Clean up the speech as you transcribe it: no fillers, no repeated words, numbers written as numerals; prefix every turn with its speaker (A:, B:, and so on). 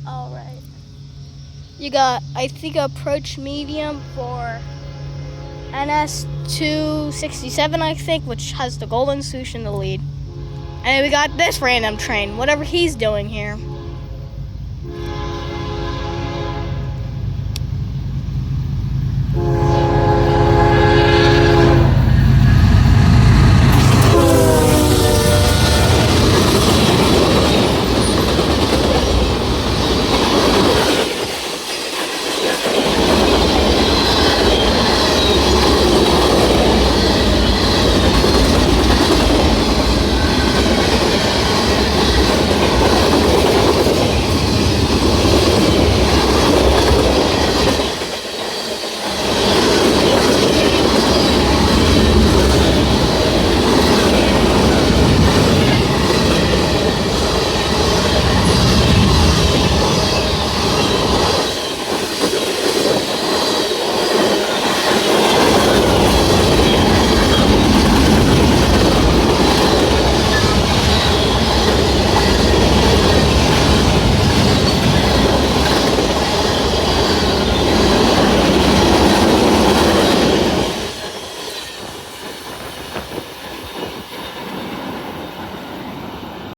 A: All right. You got, I think, approach medium for NS267, I think, which has the golden swoosh in the lead. And we got this random train, whatever he's doing here.